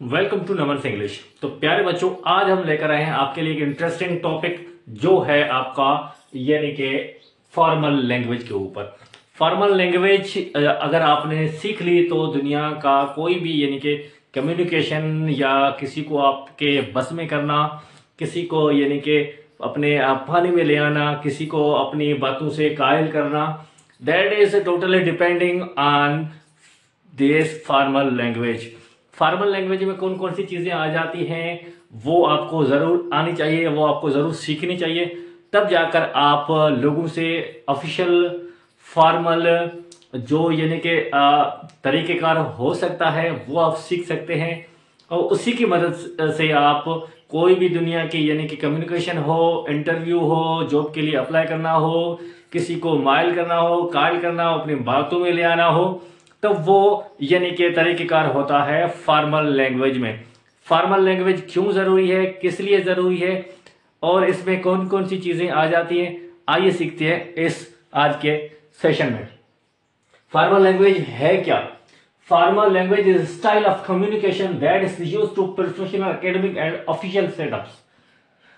Welcome to Naman English. तो प्यारे बच्चों, आज हम लेकर आए हैं आपके लिए एक इंटरेस्टिंग टॉपिक जो है आपका यानी कि फॉर्मल लैंग्वेज के ऊपर। फॉर्मल लैंग्वेज अगर आपने सीख ली तो दुनिया का कोई भी यानी कि कम्युनिकेशन या किसी को आपके बस में करना, किसी को यानी कि अपने पानी में ले आना, किसी को अपनी बातों से कायल करना, that is totally depending on this formal language. Formal language में कौन कौन सी चीज़ें आ जाती हैं वो आपको ज़रूर आनी चाहिए, वो आपको ज़रूर सीखनी चाहिए। तब जाकर आप लोगों से ऑफिशियल फॉर्मल जो यानी कि तरीक़ेकार हो सकता है वो आप सीख सकते हैं। और उसी की मदद से आप कोई भी दुनिया की यानी कि कम्युनिकेशन हो, इंटरव्यू हो, जॉब के लिए अप्लाई करना हो, किसी को माइल करना हो, कायल करना हो, अपनी बातों में ले आना हो, तो वो यानी कि तरीक़ेकार होता है फॉर्मल लैंग्वेज में। फॉर्मल लैंग्वेज क्यों ज़रूरी है, किस लिए ज़रूरी है और इसमें कौन कौन सी चीज़ें आ जाती हैं, आइए सीखते हैं इस आज के सेशन में। फॉर्मल लैंग्वेज है क्या? Formal language is style of communication that is used to professional, academic and official setups.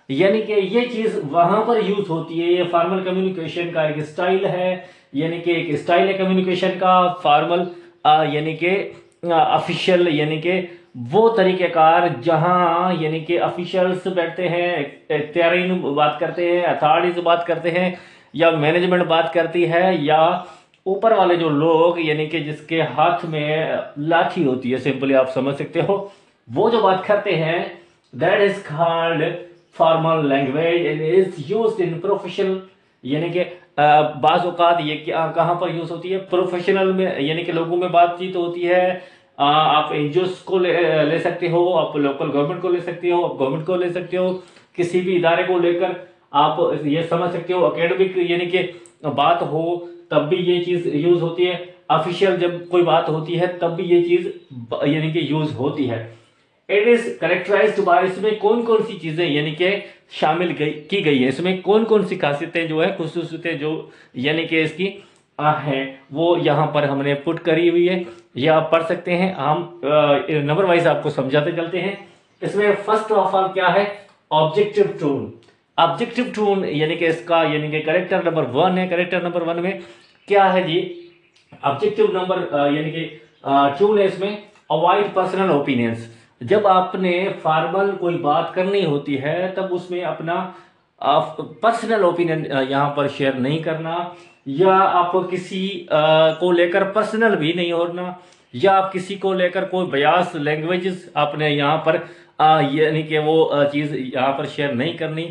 यानी कि ये चीज वहां पर यूज होती है। ये फॉर्मल कम्युनिकेशन का एक स्टाइल है, यानी कि एक स्टाइल है कम्युनिकेशन का फॉर्मल, यानी कि ऑफिशियल, यानी कि वो तरीक़ेकार जहां यानी कि ऑफिशियल्स बैठते हैं, इख्तियारीन बात करते हैं, अथॉरिटीज बात करते हैं, या मैनेजमेंट बात करती है, या ऊपर वाले जो लोग यानी कि जिसके हाथ में लाठी होती है, सिंपली आप समझ सकते हो, वो जो बात करते हैं, that is called formal language and is used in professional. यानी कि बाज़ औक़ात ये कहाँ पर यूज़ होती है? प्रोफेशनल में, यानी कि लोगों में बातचीत होती है। आप एनजीओस को ले सकते हो, आप लोकल गवर्नमेंट को ले सकते हो, आप गवर्नमेंट को ले सकते हो, किसी भी इदारे को लेकर आप ये समझ सकते हो। एकेडमिक यानी कि बात हो तब भी ये चीज़ यूज़ होती है। ऑफिशियल जब कोई बात होती है तब भी ये चीज़ यानी कि यूज़ होती है। इट इज करेक्टराइज्ड बाय, इसमें कौन कौन सी चीजें यानी कि शामिल की गई है, इसमें कौन कौन सी खासियतें जो है, खुसूसियतें जो यानी कि इसकी है, वो यहाँ पर हमने पुट करी हुई है, या आप पढ़ सकते हैं। हम नंबर वाइज आपको समझाते चलते हैं। इसमें फर्स्ट ऑफ ऑल क्या है? Objective tone. ऑब्जेक्टिव टोन यानी कि इसका यानी कि करेक्टर नंबर 1 है। करेक्टर नंबर 1 में क्या है जी? ऑब्जेक्टिव नंबर यानी कि टोन है इसमें, अवॉइड पर्सनल ओपिनियंस। जब आपने फॉर्मल कोई बात करनी होती है तब उसमें अपना पर्सनल ओपिनियन यहाँ पर शेयर नहीं करना, या आप किसी को लेकर पर्सनल भी नहीं होना, या आप किसी को लेकर कोई बयास लैंग्वेजेस आपने यहाँ पर यानी कि वो चीज़ यहाँ पर शेयर नहीं करनी,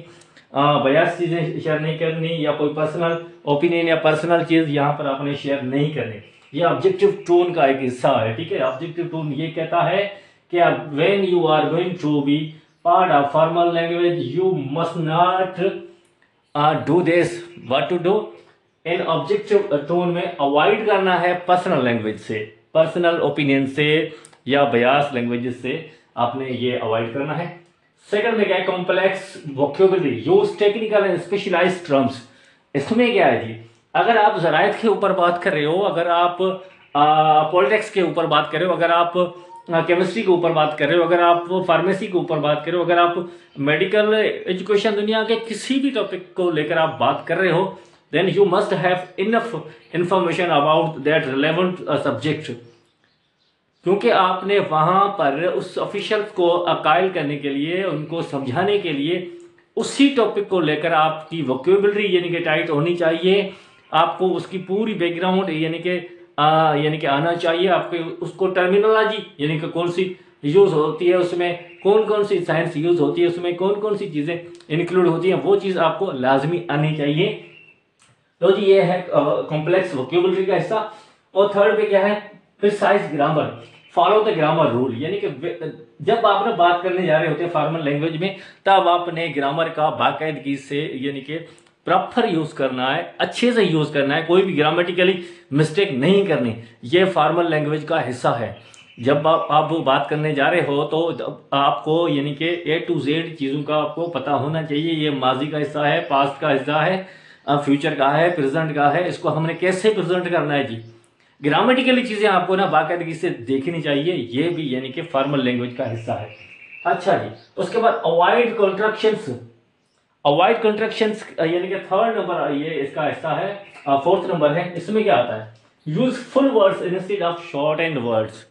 बयास चीज़ें शेयर नहीं करनी, या कोई पर्सनल ओपिनियन या पर्सनल चीज़ यहाँ पर आपने शेयर नहीं करनी। ये ऑब्जेक्टिव टोन का एक हिस्सा है, ठीक है। ऑब्जेक्टिव टोन ये कहता है कि when you are going to be part of formal language you must not do this, what to do in objective tone में अवॉइड करना है पर्सनल लैंग्वेज से, पर्सनल ओपिनियन से या बयास लैंग्वेजेस से आपने ये अवॉइड करना है। सेकंड में क्या है? Complex vocabulary, use technical and specialised terms. इसमें क्या है जी? अगर आप ज़रायत के ऊपर बात कर रहे हो, अगर आप पॉलिटिक्स के ऊपर बात कर रहे हो, अगर आप केमिस्ट्री के ऊपर बात कर रहे हो, अगर आप फार्मेसी के ऊपर बात कर रहे हो, अगर आप मेडिकल एजुकेशन, दुनिया के किसी भी टॉपिक को लेकर आप बात कर रहे हो, then you must have enough information about that relevant subject. क्योंकि आपने वहाँ पर उस ऑफिशियल को कायल करने के लिए, उनको समझाने के लिए उसी टॉपिक को लेकर आपकी वोकैबुलरी यानी कि टाइट होनी चाहिए। आपको उसकी पूरी बैकग्राउंड यानी कि आना चाहिए। आपके उसको टर्मिनोलॉजी यानी कि कौन सी यूज़ होती है, उसमें कौन कौन सी साइंस यूज़ होती है, उसमें कौन कौन सी चीज़ें इंक्लूड होती हैं, वो चीज़ आपको लाजमी आनी चाहिए। तो जी ये है कॉम्प्लेक्स वोकैबुलरी का हिस्सा। और थर्ड पे क्या है? Precise grammar, follow the grammar rule. यानी कि जब आपने बात करने जा रहे होते हैं फॉर्मल लैंग्वेज में, तब आपने ग्रामर का बाकायदगी से यानी कि प्रॉपर यूज़ करना है, अच्छे से यूज़ करना है, कोई भी ग्रामेटिकली मिस्टेक नहीं करनी। ये फॉर्मल लैंग्वेज का हिस्सा है। जब आप वो बात करने जा रहे हो तो आपको यानी कि A to Z चीज़ों का आपको पता होना चाहिए। ये माजी का हिस्सा है, पास्ट का हिस्सा है, फ्यूचर का है, प्रेजेंट का है। इसको हमने कैसे प्रेजेंट करना है जी? ग्रामेटिकली चीज़ें आपको ना बाकायदगी से देखनी चाहिए, ये भी यानी कि फॉर्मल लैंग्वेज का हिस्सा है। अच्छा जी, उसके बाद अवॉइड कॉन्ट्रैक्शंस। अवॉइड कॉन्ट्रैक्शंस यानी कि थर्ड नंबर ये इसका हिस्सा है, फोर्थ नंबर है। इसमें क्या आता है, use full words instead of short and words.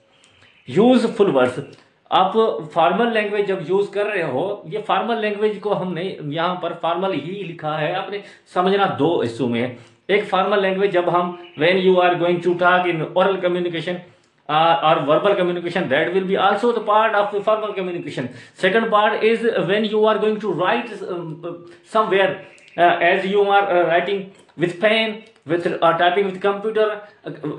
Use full words, आप फॉर्मल लैंग्वेज जब यूज कर रहे हो, ये फॉर्मल लैंग्वेज को हमने यहाँ पर फॉर्मल ही लिखा है, आपने समझना दो हिस्सों में है। एक फॉर्मल लैंग्वेज जब हम when you are going to talk in oral communication or verbal communication, that will be also the part of the formal communication. Second part is when you are going to write somewhere, as you are writing with pen, with typing with computer.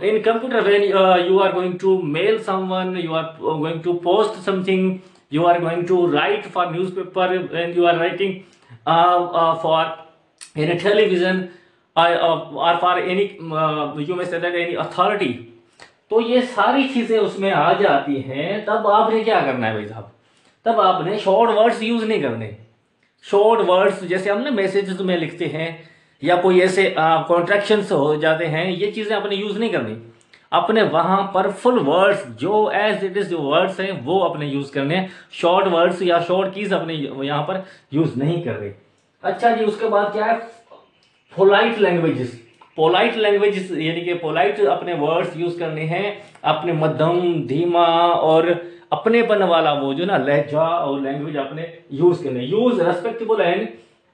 In computer, when you are going to mail someone, you are going to post something, you are going to write for newspaper, when you are writing for in a television, or for any you may say that any authority. तो ये सारी चीजें उसमें आ जाती हैं। तब आपने क्या करना है भाई साहब, तब आपने शॉर्ट वर्ड्स यूज नहीं करने। शॉर्ट वर्ड्स जैसे हम ना मैसेजेस में लिखते हैं या कोई ऐसे कॉन्ट्रैक्शंस हो जाते हैं, ये चीजें आपने यूज नहीं करनी। अपने वहां पर फुल वर्ड्स जो एज इट इज जो वर्ड्स हैं वो अपने यूज करने हैं। शॉर्ट वर्ड्स या शॉर्ट कीज अपने यहाँ पर यूज नहीं कर रहे। अच्छा जी, उसके बाद क्या है, पोलाइट लैंग्वेजेस। पोलाइट लैंग्वेज यानी कि पोलाइट अपने वर्ड्स यूज करने हैं, अपने मध्यम धीमा और अपनेपन वाला वो जो ना लहजा और लैंग्वेज अपने यूज करने। यूज रेस्पेक्टेबल एंड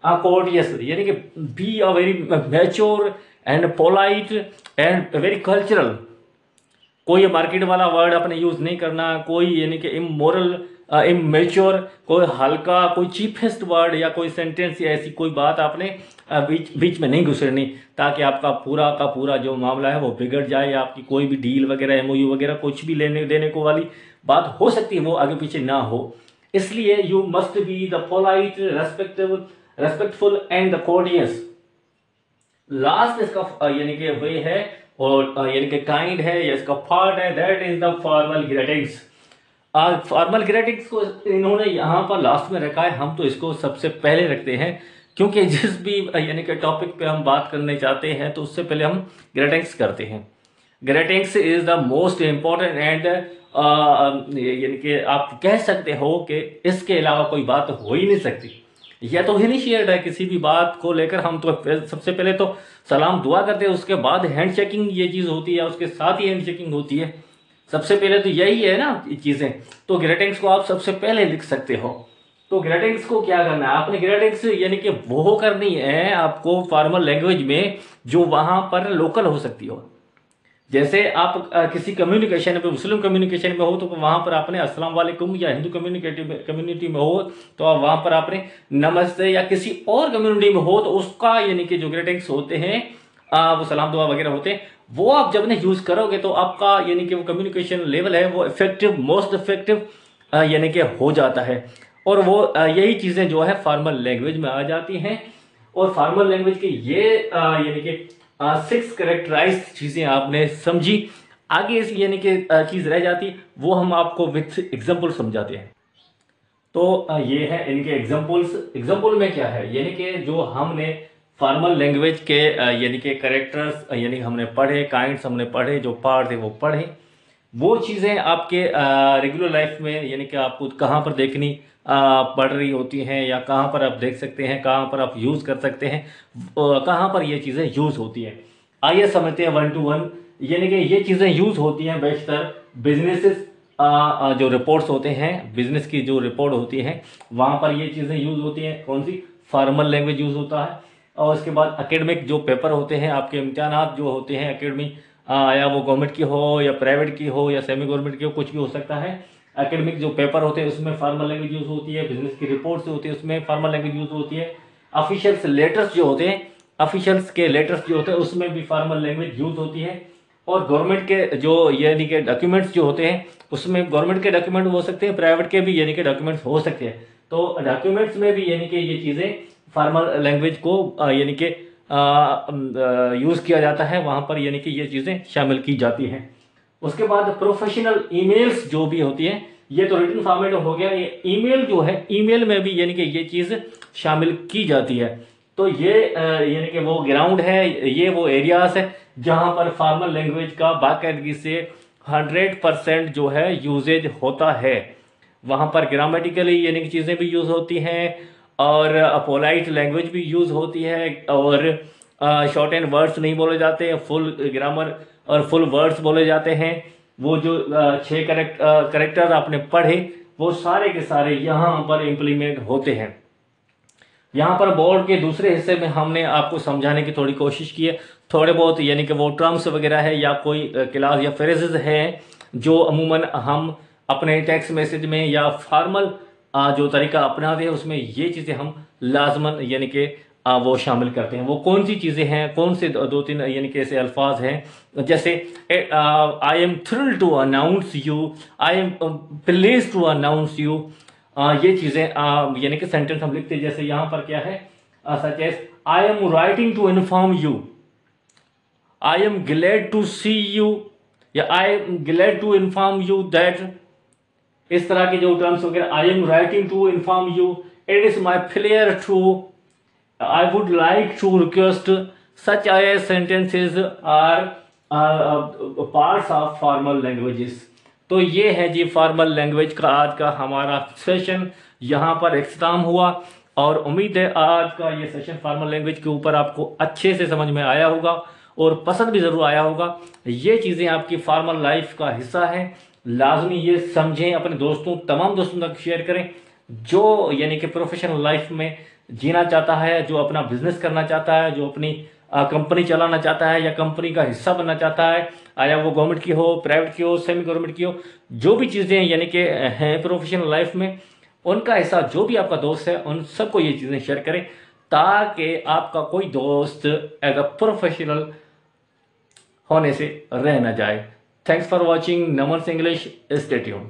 कोर्टियस, यानी कि be a very mature and polite and very cultural. कोई मार्केट वाला वर्ड अपने यूज नहीं करना, कोई यानी कि इमोरल इमेच्योर, कोई हल्का, कोई चीपेस्ट वर्ड या कोई सेंटेंस या ऐसी कोई बात आपने बीच में नहीं घुसरनी, ताकि आपका पूरा का पूरा जो मामला है वो बिगड़ जाए, या आपकी कोई भी डील वगैरह एमओयू वगैरह कुछ भी लेने देने को वाली बात हो सकती है वो आगे पीछे ना हो। इसलिए you must be the polite, respectful and the courteous. Last इसका यानी कि वे है और यानी कि काइंड है या इसका पार्ट है, that is the formal greetings. Formal greetings को इन्होंने यहाँ पर लास्ट में रखा है, हम तो इसको सबसे पहले रखते हैं, क्योंकि जिस भी यानी कि टॉपिक पे हम बात करने चाहते हैं तो उससे पहले हम ग्रीटिंग्स करते हैं। Greetings is the most important and यानी कि आप कह सकते हो कि इसके अलावा कोई बात हो ही नहीं सकती। यह तो इनिशिएट है किसी भी बात को लेकर। हम तो सबसे पहले तो सलाम दुआ करते हैं, उसके बाद हैंड शेकिंग ये चीज़ होती है, उसके साथ ही हैंड शेकिंग होती है। सबसे पहले तो यही है ना चीज़ें। तो ग्रीटिंग्स को आप सबसे पहले लिख सकते हो। तो ग्रीटिंग्स को क्या करना है आपने, ग्रीटिंग्स यानी कि वो करनी है आपको फॉर्मल लैंग्वेज में जो वहाँ पर लोकल हो सकती हो। जैसे आप किसी कम्युनिकेशन में, मुस्लिम कम्युनिकेशन में हो तो वहाँ पर आपने अस्सलाम वालेकुम, या हिंदू कम्युनिटी में हो तो वहाँ पर आपने नमस्ते, या किसी और कम्युनिटी में हो तो उसका यानी कि जो ग्रीटिंग्स होते हैं वो सलाम दुआ वगैरह होते हैं, वो आप जब ने यूज़ करोगे तो आपका यानी कि वो कम्युनिकेशन लेवल है वो इफेक्टिव, मोस्ट इफेक्टिव यानी कि हो जाता है। और वो यही चीज़ें जो है फॉर्मल लैंग्वेज में आ जाती हैं। और फॉर्मल लैंग्वेज की ये यानी कि 6 कैरेक्टराइज्ड चीज़ें आपने समझी। आगे इस यानी कि चीज़ रह जाती, वो हम आपको विथ एग्जाम्पल समझाते हैं। तो ये है इनके एग्जाम्पल्स। एग्जाम्पल में क्या है, यानी कि जो हमने फॉर्मल लैंग्वेज के यानी कि कैरेक्टर्स यानी हमने पढ़े, काइंड्स हमने पढ़े, जो पार्ट थे वो पढ़े, वो चीज़ें आपके रेगुलर लाइफ में यानी कि आपको कहाँ पर देखनी पड़ रही होती हैं, या कहाँ पर आप देख सकते हैं, कहाँ पर आप यूज़ कर सकते हैं, कहाँ पर ये चीज़ें यूज़ होती हैं। आइए समझते हैं 1 to 1। यानी कि ये चीज़ें यूज़ होती हैं बेशतर बिजनेसेस, जो रिपोर्ट्स होते हैं, बिजनेस की जो रिपोर्ट होती हैं वहाँ पर ये चीज़ें यूज़ होती हैं। कौन सी, फॉर्मल लैंग्वेज यूज़ होता है। और उसके बाद एकेडमिक जो पेपर होते हैं, आपके इम्तिहानात जो होते हैं एकेडमिक, या वो गवर्नमेंट की हो या प्राइवेट की हो या सेमी गवर्नमेंट की हो, कुछ भी हो सकता है। एकेडमिक जो पेपर होते हैं उसमें फॉर्मल लैंग्वेज यूज़ होती है। बिजनेस की रिपोर्ट्स होती है उसमें फॉर्मल लैंग्वेज यूज़ होती है। ऑफिशियल्स लेटर्स जो होते हैं, ऑफिशियल्स के लेटर्स जो होते हैं उसमें भी फॉर्मल लैंग्वेज यूज़ होती है। और गवर्नमेंट के जो यानी कि डॉक्यूमेंट्स जो होते हैं उसमें गवर्नमेंट के डॉक्यूमेंट हो सकते हैं, प्राइवेट के भी यानी कि डॉक्यूमेंट्स हो सकते हैं। तो डॉक्यूमेंट्स में भी यानी कि ये चीज़ें फॉर्मल लैंग्वेज को यानी कि यूज़ किया जाता है, वहाँ पर यानी कि ये चीज़ें शामिल की जाती हैं। उसके बाद प्रोफेशनल ईमेल्स जो भी होती हैं, ये तो रिटन फॉर्मेट हो गया। ये ईमेल जो है, ईमेल में भी यानी कि ये चीज़ शामिल की जाती है। तो ये यानी कि वो ग्राउंड है, ये वो एरियाज है जहां पर फॉर्मल लैंग्वेज का बाकायदगी से 100% जो है यूजेज होता है। वहां पर ग्रामेटिकली यानी कि चीज़ें भी यूज़ होती हैं और पोलाइट लैंग्वेज भी यूज़ होती है और शॉर्ट एंड वर्ड्स नहीं बोले जाते हैं, फुल ग्रामर और फुल वर्ड्स बोले जाते हैं। वो जो 6 करेक्टर आपने पढ़े वो सारे के सारे यहाँ पर इम्प्लीमेंट होते हैं। यहाँ पर बोर्ड के दूसरे हिस्से में हमने आपको समझाने की थोड़ी कोशिश की है, थोड़े बहुत यानी कि वो टर्म्स वगैरह है या कोई क्लास या फ्रेजेस हैं जो अमूमन हम अपने टेक्स्ट मैसेज में या फॉर्मल जो तरीका अपनाते हैं उसमें ये चीज़ें हम लाजमन यानी कि वो शामिल करते हैं। वो कौन सी चीज़ें हैं, कौन से दो तीन यानी कि ऐसे अल्फाज हैं जैसे I am thrilled to announce you, I am please to announce you. ये चीज़ें यानी कि सेंटेंस हम लिखते हैं। जैसे यहाँ पर क्या है, such as I am writing to inform you, I am glad to see you या I am glad to inform you that. इस तरह के जो टर्म्स वगैरह, I am writing to inform you, it is my pleasure to, I would like to request, such I sentences are parts of formal languages. तो ये है जी formal language का आज का हमारा सेशन यहाँ पर इख्तिताम हुआ और उम्मीद है आज का ये सेशन फॉर्मल लैंग्वेज के ऊपर आपको अच्छे से समझ में आया होगा और पसंद भी ज़रूर आया होगा। ये चीज़ें आपकी फॉर्मल लाइफ का हिस्सा है, लाजमी ये समझें, अपने दोस्तों तमाम दोस्तों तक शेयर करें जो यानी कि प्रोफेशनल लाइफ में जीना चाहता है, जो अपना बिजनेस करना चाहता है, जो अपनी कंपनी चलाना चाहता है या कंपनी का हिस्सा बनना चाहता है, आया वो गवर्नमेंट की हो, प्राइवेट की हो, सेमी गवर्नमेंट की हो, जो भी चीज़ें यानी कि हैं प्रोफेशनल लाइफ में उनका हिस्सा, जो भी आपका दोस्त है उन सबको ये चीज़ें शेयर करें ताकि आपका कोई दोस्त एज अ प्रोफेशनल होने से रह ना जाए। Thanks for watching Naman English, stay tuned.